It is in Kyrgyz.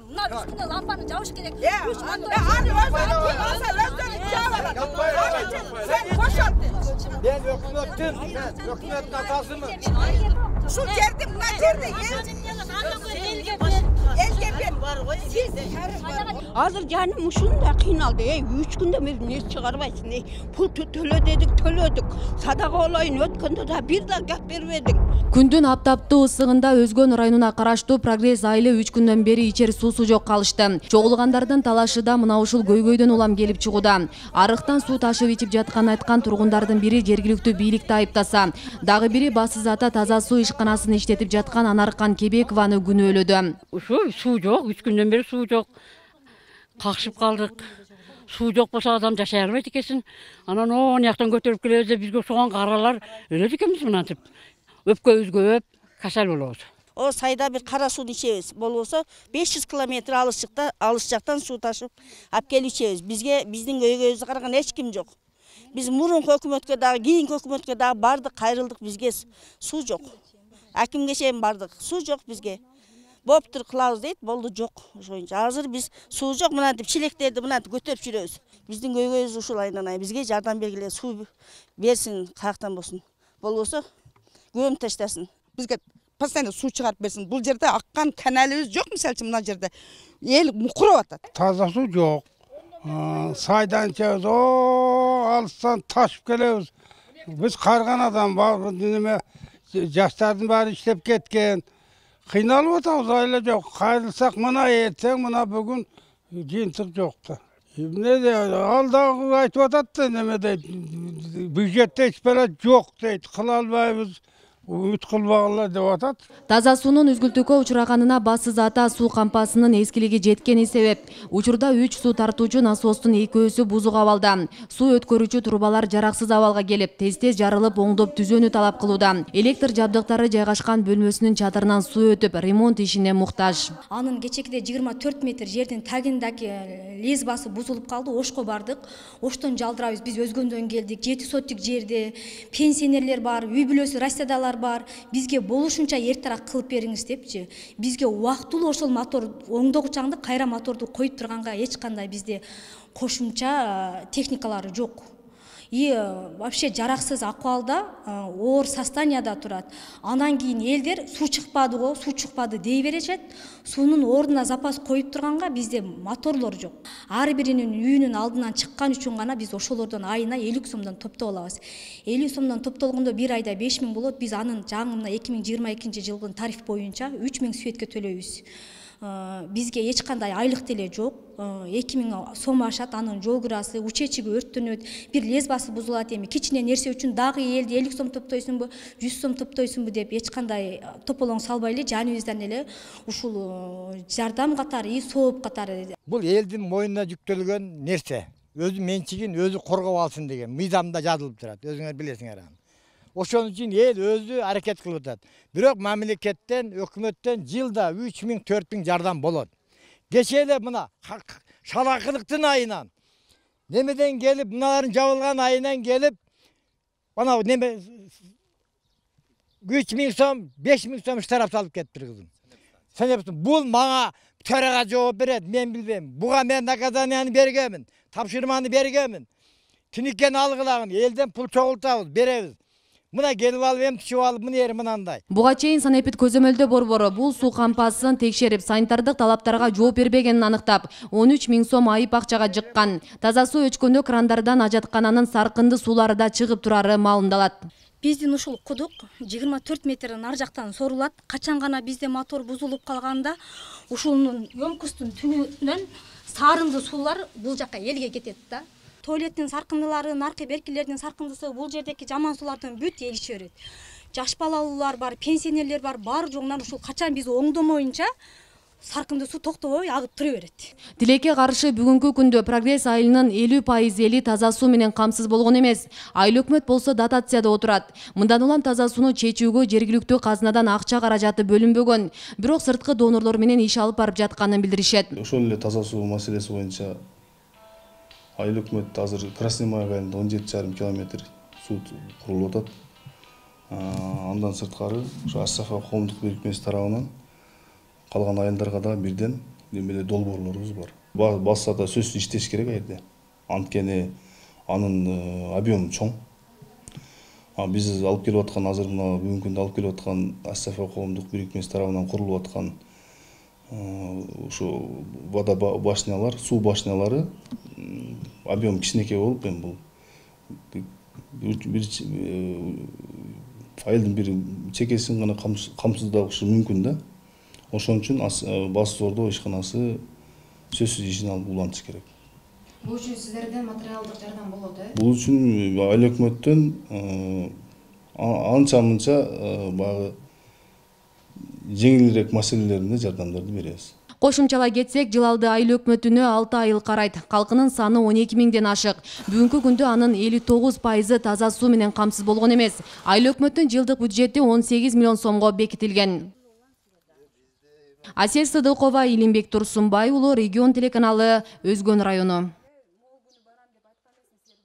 Mına üstüne lampanı cavuş gerek. Sen boşalttın. Ben hükümetin hatasını. Şu yerde, buna yerde. Hazır canım uşunda kıynaldı. 3 günde biz ne çıkarmayısın. Pul töledik. Sadaka olayın ötkünde da bir de gap vermedin. Күндүн аптаптуу ысыгында Өзгөн районуна караштуу Прогресс айылы 3 күндөн бери ичер суусу жок калышты. Чогулгандардын талашы да мына ушул көйгөйдөн улам келип чыгууда. Арыктан суу ташып ичип жатканын айткан тургундардын бири жергиликтүү бийликти айыптаса, дагы бири бассыз ата таза суу ишканасын иштетип жаткан Анаркан Кебекованы күнөөлөдү. Ушул суу жок, 3 күндөн бери суу жок. Какшып калдык. Суу жок болсо адам жашай албайт экенсиң. Анан он жактан көтөрүп келебиз деп бизге согон каралар өлөт экенбиз мынантип. Өпкөбүз көп, касал болобуз. O sayda bir kara su içeriz. Bol olsa 500 kilometre alış жактан суу ташып алып келип içeriz. Биздин көйгөйүбүздү караган эч ким жок. Биз мурун өкмөткө дагы, кийинки өкмөткө дагы бардык, кайрылдык, бизге суу жок. Акимге чейин бардык, суу жок бизге. Боптур кылабыз дейт, болду жок. Ошончо азыр биз суу жок, мынантип чилектерди мынантип көтөрүп жүрөбүз. Биздин көйгөйүбүз ушул айнанай. Бизге жардам бергиле, суу берсин, каяктан болсун. Болбосо көм таштасын. Бизге постоянно суу чыгарып берсин. Бул жерде аккан каналыбыз жок, мисалы мына жерде. Эл мукурап атат. Таза суу жок. Сайдан чебиз, алыстан ташып келебиз. Биз карган адам бар, неме жаштардын баары иштеп кеткен. Кыйналып атабыз, айла жок. Кайрылсак мына эртең, мына бүгүн жыйынтык жок да. Эмне алдагы айтып атат да, неме дейт, бюджетте эч бала жок дейт, кыла албайбыз. Үмүт кылбагыла деп атат. Таза суунун үзгүлтүүгө учураганына бассыз ата суу кампасынын эскилиги жеткени себеп. Учурда 3 суу тартуучу насостун 2-өсү бузук абалда. Суу өткөрүүчү трубалар жараксыз абалга келип, тез жарылып, оңдоп түзүүнү талап кылууда. Электр жабдыктары жайгашкан бөлмөсүнүн чатырынан суу өтүп, ремонт ишине муктаж. Анын кечекиде 24 метр жердин тагындагы лесбасы бузулуп калды, ошко бардык. Оштон жалдырабыз, биз Өзгөндөн келдик, 7 соттук жерде пенсионерлер бар, үй бүлөсү Россиядалар бар. Бизге болушунча эртерээк кылып бериңиз депчи. Бизге убактылуу ошол мотор оңдогучаңды кайра моторду коюп турганга эч кандай бизде кошумча техникалары жок. И вообще жараксыз акыбалда, оор состоянияда турат. Анан кийин элдер суу чыкпады дей беришет. Суунун ордуна запас коюп турганга бизде моторлор жок. Ар биринин үйүнүн алдынан чыккан үчүн гана биз ошолордон айына 50 сомдон топтоп алабыз. 50 сомдон топтолгондо бир айда 5000 болот. Биз анын жаңы 2022 жылдын тариф боюнча 3000 светке төлөйбүз. Бизге эч кандай айлык деле жок. 2000 сом ашат, анын жол кырасы, учечиги өрттөнөт, бир лесбасы бузулат, эми кичине нерсе үчүн дагы элди 50 сом топтойсуңбу, 100 сом топтойсуңбу деп эч кандай тополоң салбай эле жаныбыздан эле ушул жардам катары, сооп катары. Бул элдин моюнуна жүктөлгөн нерсе. Өзү менчигин өзү коргоп алсын деген мыйзамда жазылып турат. Өзүңөр билесиңер аны. Ошон үчүн эл өзү аракет кылып атат. Бирок мамлекеттен, өкмөттөн жылда 3000-4000 жардам болот. Кече эле мына шалакылыктын айынан немеден келип, мыналарын жабылган айынан келип, бана неме 3000 сом, 5000 сом штраф салып кетти кызым. Сенептин бул мага төрага жооп берет, мен билбейм. Буга мен наказанияны бергенмин, тапшырманы бергенмин. Тинекени алгылагын, элден пул чогултабыз, беребиз. Мына келип алып эм түшүп алып мына ери мынандай. Буга чейин Санэпид көзөмөлдөө борбору бул суу кампасын текшерип, санитардык талаптарга жооп бербегенин аныктап, 13 000 сом айып акчага жыккан. Таза суу өчкөндө крандардан ажаткананын саркынды суулары да чыгып турары маалымдалат. Биздин ушул кудук 24 метрден ар жактан сорулат. Качан гана бизде мотор бузулуп калганда ушунун ёмкустун түбүнөн сарынды суулар бул жакка элге кетет да. Туалеттин саркындылары, наркы беркилердин саркындысы бул жердеки жаман суулардын бүт элиши берет. Жаш балалуулар бар, пенсионерлер бар, баары жоңунан ушул качан биз оңдомоюнча саркынды суу токтобой агып тура берет. Тилекке каршы бүгүнкү күндө Прогресс айылынын 50% эли таза суу менен камсыз болгон эмес. Айыл өкмөт болсо дотацияда отурат. Мындан улам таза сууну чечүүгө жергиликтүү казынадан акча каражаты бөлүнбөгөн. Бирок сырткы донорлор менен иш алып барып жатканын билдиришет. Ошол эле таза суу маселеси боюнча айыл өкмөт азыр Красный Май айылында 17,5 километр суу курулуп атат. Андан сырткары Аш-Сафа коомдук бирикмеси тарабынан калган айылдарга да бирден немеле долбоорлорубуз бар. Бассада сөзсүз иштеш керек жерде. Анткени анын объему чоң. Биз алып келип аткан азыр мына бүгүнкү күндө алып келип аткан АСФ коомдук бирикмеси тарабынан курулуп аткан ушу вода башнялар, суу башнялары объем кичинекей болуп, эми бул бир айылдын бир чекесин гана камсыздагышы мүмкүн да. Ошон үчүн бас зордоо ишканасы сөзсүз ишин алып улантыш керек. Бул үчүн сиздерден материалдык жардам болот, Бул үчүн айыл өкмөттөн анча-мынча баягы жеңилирээк маселелеринде жардамдарды беребиз. Кошумчалай кетсек, Жылалды айыл өкмөтүнө 6 айыл карайт. Калкынын саны 12 миңден ашык. Бүгүнкү күндө анын 59% таза суу менен камсыз болгон эмес. Айыл өкмөттүн жылдык бюджети 18 миллион сомго бекитилген. Асель Сыдыкова, Илимбек Турсунбай уулу, Регион телеканалы, Өзгөн району.